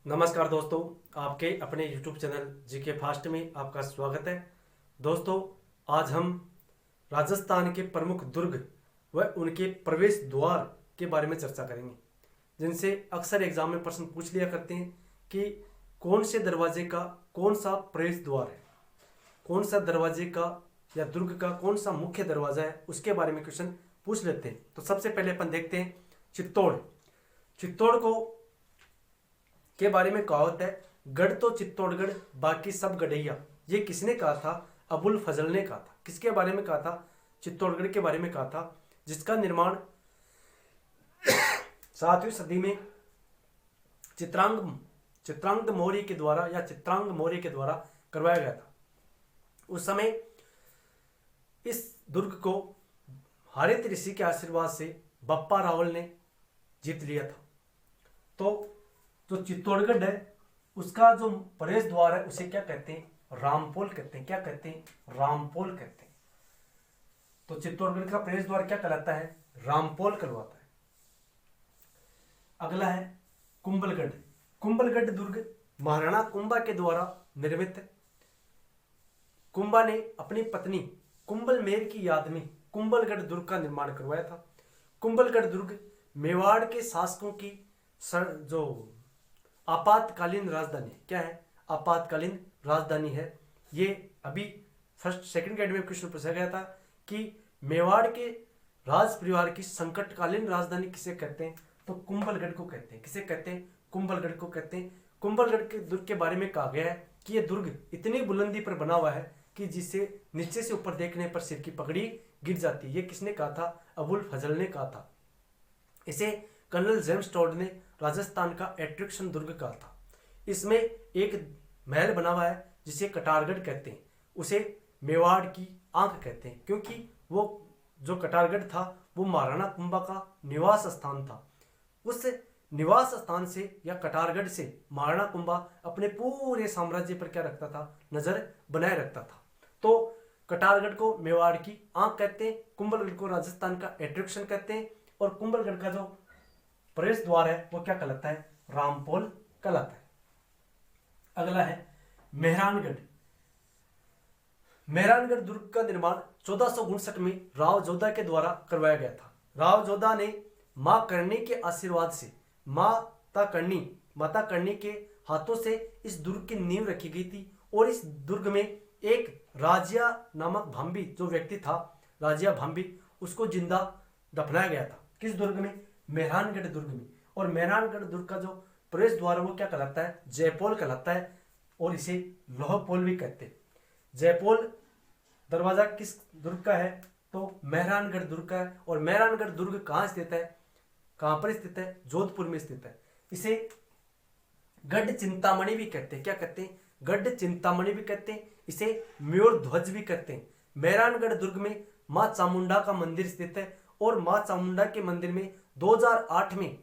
नमस्कार दोस्तों, आपके अपने YouTube चैनल जीके फास्ट में आपका स्वागत है। दोस्तों, आज हम राजस्थान के प्रमुख दुर्ग व उनके प्रवेश द्वार के बारे में चर्चा करेंगे, जिनसे अक्सर एग्जाम में प्रश्न पूछ लिया करते हैं कि कौन से दरवाजे का कौन सा प्रवेश द्वार है, कौन सा दरवाजे का या दुर्ग का कौन सा मुख्य दरवाजा है, उसके बारे में क्वेश्चन पूछ लेते हैं। तो सबसे पहले अपन देखते हैं चित्तौड़। चित्तौड़ को के बारे में कहावत है, गढ़ तो चित्तौड़गढ़ बाकी सब गढ़ैया। ये किसने कहा था? अबुल फजल ने कहा था। किसके बारे में कहा था? चित्तौड़गढ़ के बारे में कहा था, जिसका निर्माण 7वीं सदी में चित्रांगद मौर्य के द्वारा या चित्रांग मौर्य के द्वारा करवाया गया था। उस समय इस दुर्ग को हरित ऋषि के आशीर्वाद से बप्पा रावल ने जीत लिया था। तो जो चित्तौड़गढ़ है उसका जो प्रवेश द्वार है उसे क्या कहते हैं? रामपोल कहते हैं। क्या कहते हैं? रामपोल कहते हैं। तो चित्तौड़गढ़ का प्रवेश द्वार क्या कहलाता है? रामपोल कहलाता है। अगला है कुंभलगढ़। कुंभलगढ़ दुर्ग महाराणा कुंभा के द्वारा निर्मित है। कुंभा ने अपनी पत्नी कुंभलमेर की याद में कुंभलगढ़ दुर्ग का निर्माण करवाया था। कुंभलगढ़ दुर्ग मेवाड़ के शासकों की जो आपातकालीन राजधानी क्या है? आपातकालीन राजधानी है। ये अभी फर्स्ट सेकंड ग्रेड में क्वेश्चन पूछा गया था कि मेवाड़ के राज परिवार की संकटकालीन राजधानी किसे कहते हैं? तो कुंभलगढ़ को कहते हैं। किसे कहते हैं? कुंभलगढ़ को कहते हैं। कुंभलगढ़ के दुर्ग के बारे में कहा गया है कि यह दुर्ग इतनी बुलंदी पर बना हुआ है कि जिसे नीचे से ऊपर देखने पर सिर की पगड़ी गिर जाती है। ये किसने कहा था? अबुल फजल ने कहा था। इसे कर्नल जेम्स टॉड ने राजस्थान का एट्रिक्शन दुर्ग कहा था। इसमें एक महल बना हुआ है जिसे कटारगढ़ कहते हैं। उसे मेवाड़ की आंख कहते हैं, क्योंकि वो जो कटारगढ़ था वो महाराणा कुंभा का निवास स्थान था। उस निवास स्थान से या कटारगढ़ से महाराणा कुंभा अपने पूरे साम्राज्य पर क्या रखता था? नजर बनाए रखता था। तो कटारगढ़ को मेवाड़ की आंख कहते हैं, कुंभलगढ़ को राजस्थान का एट्रिक्शन कहते हैं, और कुंभलगढ़ का जो प्रवेश द्वार है वो क्या कहलाता है? रामपोल कहलाता है। अगला है मेहरानगढ़। मेहरानगढ़ दुर्ग का निर्माण 1459 में राव जोधा के द्वारा करवाया गया था। राव जोधा ने मां करणी के आशीर्वाद से माता करणी के हाथों से इस दुर्ग की नींव रखी गई थी, और इस दुर्ग में एक राजिया नामक भांबी जो व्यक्ति था, राजिया भांबी, उसको जिंदा दफनाया गया था। किस दुर्ग में? मेहरानगढ़ दुर्ग में। और मेहरानगढ़ दुर्ग का जो प्रवेश द्वार है वो क्या कहलाता है? जयपोल कहलाता है, और इसे लोहपोल भी कहते हैं। जयपोल दरवाजा किस दुर्ग का है? तो मेहरानगढ़ दुर्ग का है। और मेहरानगढ़ दुर्ग कहाँ स्थित है? कहाँ पर स्थित है? जोधपुर में स्थित है। इसे गढ़ चिंतामणि भी कहते हैं। क्या कहते हैं? गढ़ चिंतामणि भी कहते हैं। इसे मयूर ध्वज भी कहते हैं। मेहरानगढ़ दुर्ग में मां चामुंडा का मंदिर स्थित है, और मां चामुंडा के मंदिर में 2008 में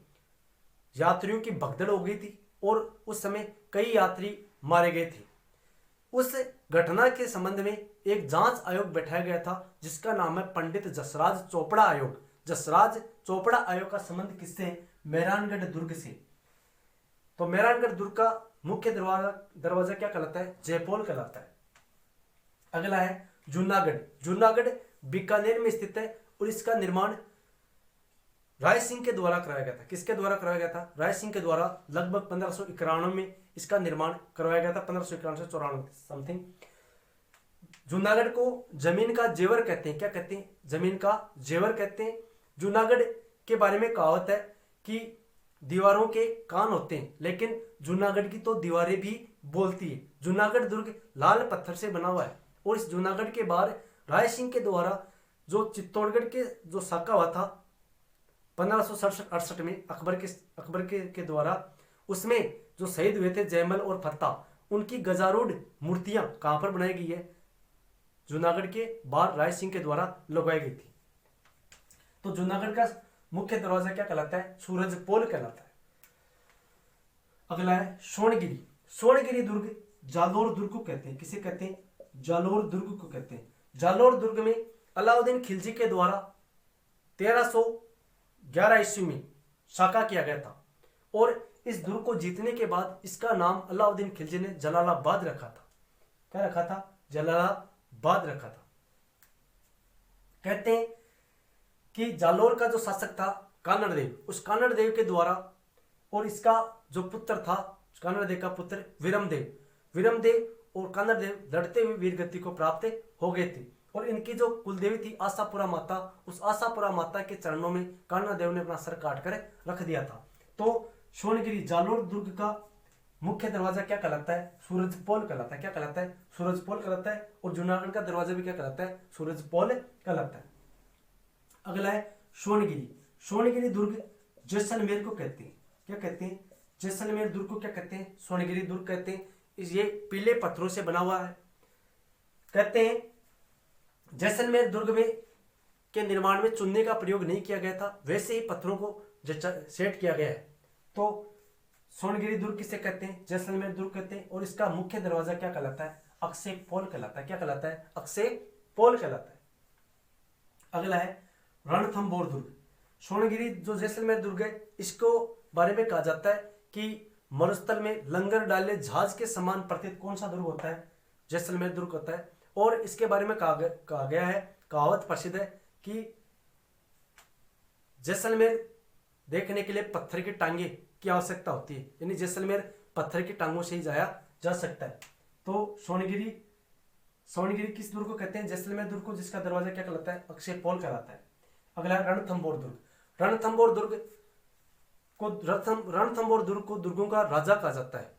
यात्रियों की भगदड़ हो गई थी, और उस समय कई यात्री मारे गए थे। उस घटना के संबंध में एक जांच आयोग बैठाया गया था, जिसका नाम है पंडित जसराज चोपड़ा आयोग। जसराज चोपड़ा आयोग का संबंध किससे है? मेहरानगढ़ दुर्ग से। तो मेहरानगढ़ दुर्ग का मुख्य दरवाजा क्या कहलाता है? जयपोल कहलाता है। अगला है जूनागढ़। जूनागढ़ बीकानेर में स्थित है, और इसका निर्माण राय सिंह के द्वारा कराया गया था। किसके द्वारा कराया गया था? राय सिंह के द्वारा लगभग 1591 में इसका निर्माण करवाया गया था, 1591 से 94 समथिंग। जूनागढ़ को जमीन का जेवर कहते हैं। क्या कहते हैं? जमीन का जेवर कहते हैं। जूनागढ़ के बारे में कहावत है कि दीवारों के कान होते हैं, लेकिन जूनागढ़ की तो दीवारें भी बोलती है। जूनागढ़ दुर्ग लाल पत्थर से बना हुआ है, और इस जूनागढ़ के बाहर राय सिंह के द्वारा जो चित्तौड़गढ़ के जो साका हुआ था 1567-68 में अकबर के द्वारा, उसमें जो शहीद हुए थे जयमल और फत्ता, उनकी गजारूढ़ मूर्तियां कहां पर बनाई गई है? जूनागढ़ के बाहर राय सिंह के द्वारा लगवाई गई थी। तो जूनागढ़ का मुख्य दरवाजा क्या कहलाता है? सूरजपोल कहलाता है। अगला है सोनगिरी। सोनगिरी दुर्ग जालोर दुर्ग को कहते हैं। किसे कहते हैं? जालोर दुर्ग को कहते हैं। जालोर दुर्ग में अलाउद्दीन खिलजी के द्वारा 1311 ईस्वी में साका किया गया था। और इस दुर्ग को जीतने के बाद इसका नाम अलाउद्दीन खिलजी ने जलालाबाद रखा था। क्या रखा था? जलालाबाद रखा था। कहते हैं कि जालोर का जो शासक था कानड़ देव, उस कानड़ देव के द्वारा, और इसका जो पुत्र था कानड़ देव का पुत्र विरमदेव और कानड़ देव लड़ते हुए वीर गति को प्राप्त हो गए थे। और इनकी जो कुलदेवी थी आशापुरा माता, उस आशापुरा माता के चरणों में कानड़ देव ने अपना सर काट कर रख दिया था। तो सोनगिरी जालोर दुर्ग का मुख्य दरवाजा क्या कहलाता है? सूरजपोल कहलाता है। क्या कहलाता है? सूरजपोल कहलाता है। और जूनागढ़ का दरवाजा भी क्या कहलाता है? सूरजपोल कहलाता है। अगला है सोनगिरी। सोनगिरी दुर्ग जैसलमेर को कहते हैं। क्या कहते हैं? जैसलमेर दुर्ग को क्या कहते हैं? सोनगिरी दुर्ग कहते हैं। ये पीले पत्थरों से बना हुआ है। कहते हैं जैसलमेर दुर्ग में के निर्माण में चूने का प्रयोग नहीं किया गया था, वैसे ही पत्थरों को सेट किया गया है। तो सोनगिरी दुर्ग किसे कहते हैं? जैसलमेर दुर्ग कहते हैं। और इसका मुख्य दरवाजा क्या कहलाता है? अक्षय पोल कहलाता है। क्या कहलाता है? अक्षय पोल कहलाता है। अगला है रणथंभौर दुर्ग। सोनगिरी जो जैसलमेर दुर्ग है, इसको बारे में कहा जाता है कि मरुस्थल में लंगर डाले जहाज के समान प्रतीत कौन सा दुर्ग होता है? जैसलमेर दुर्ग होता है। और इसके बारे में कहा गया है, कहावत प्रसिद्ध है कि जैसलमेर देखने के लिए पत्थर की टांगे की आवश्यकता होती है, यानी जैसलमेर पत्थर की टांगों से ही जाया जा सकता है। तो सोनगिरी किस दुर्ग को कहते हैं? जैसलमेर दुर्ग को, जिसका दरवाजा क्या कहलाता है? अक्षय पोल कहलाता है। अगला है रणथंभौर दुर्ग। रणथंभौर दुर्ग को दुर्गों का राजा कहा जाता है।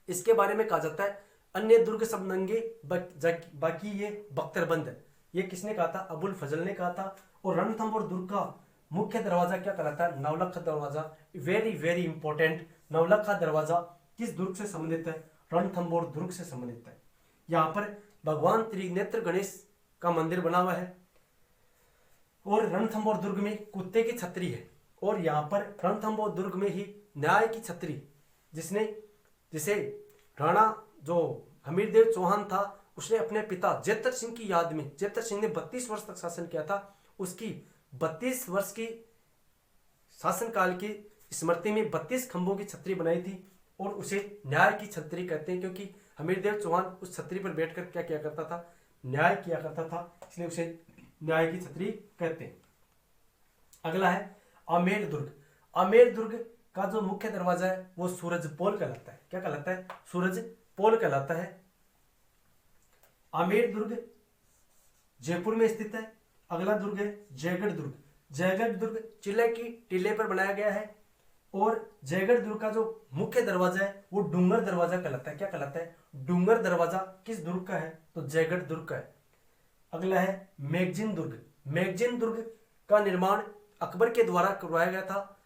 इसके बारे में कहा जाता है अन्य दुर्ग सब नंगे बाकी ये बख्तरबंद है। ये किसने कहा था? अबुल फजल ने कहा था। और रणथंभौर दुर्ग का मुख्य दरवाजा क्या कहलाता है? नवलखा दरवाजा। वेरी वेरी इंपॉर्टेंट, नवलखा दरवाजा किस दुर्ग से संबंधित है? रणथंभौर दुर्ग से संबंधित है। यहाँ पर भगवान त्रिनेत्र गणेश का मंदिर बना हुआ है। और रणथंभौर दुर्ग में कुत्ते की छतरी है। और यहाँ पर रणथंभौर दुर्ग में ही न्याय की छतरी, जिसे राणा जो हमीरदेव चौहान था, उसने अपने पिता जैतर सिंह की याद में, जैतर सिंह ने 32 वर्ष तक शासन किया था, उसकी 32 वर्ष की शासनकाल की स्मृति में 32 खंभों की छतरी बनाई थी। और उसे न्याय की छतरी कहते हैं, क्योंकि हमीरदेव चौहान उस छतरी पर बैठकर क्या किया करता था? न्याय किया करता था, इसलिए उसे न्याय की छतरी कहते हैं। अगला है आमेर दुर्ग। आमेर दुर्ग का जो मुख्य दरवाजा है वो सूरजपोल कहलाता है। क्या कहलाता है? सूरजपोल कहलाता है। आमेर दुर्ग जयपुर में स्थित है। अगला दुर्ग है जयगढ़ दुर्ग। जयगढ़ दुर्ग चिल्ले की टीले पर बनाया गया है। और जयगढ़ दुर्ग का जो मुख्य दरवाजा है वो डूंगर दरवाजा कहलाता है। क्या कहलाता है? डूंगर दरवाजा किस दुर्ग का है? तो जयगढ़ दुर्ग का है। अगला है मैगजीन दुर्ग। मैगजीन दुर्ग का निर्माण अकबर के द्वारा करवाया गया था।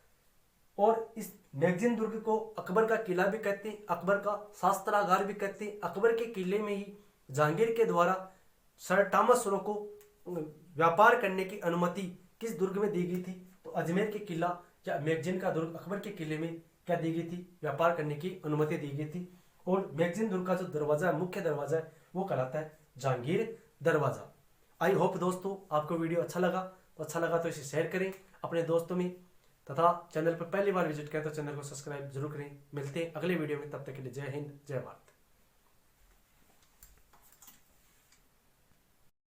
और इस मैगजीन दुर्ग को अकबर का किला भी कहते हैं, अकबर का शास्त्रागार भी कहते हैं। अकबर के किले में ही जहांगीर के द्वारा सर टॉमस रो को व्यापार करने की अनुमति किस दुर्ग में दी गई थी? तो अजमेर के किला या मैगजीन का दुर्ग अकबर के किले में क्या दी गई थी? व्यापार करने की अनुमति दी गई थी। और मैगजीन दुर्ग का जो दरवाजा है, मुख्य दरवाजा है, वो कहलाता है जहांगीर दरवाजा। आई होप दोस्तों आपको वीडियो अच्छा लगा, तो इसे शेयर करें अपने दोस्तों में, तथा चैनल पर पहली बार विजिट करें तो चैनल को सब्सक्राइब जरूर करें। मिलते हैं अगले वीडियो में, तब तक के लिए जय हिंद, जय भारत।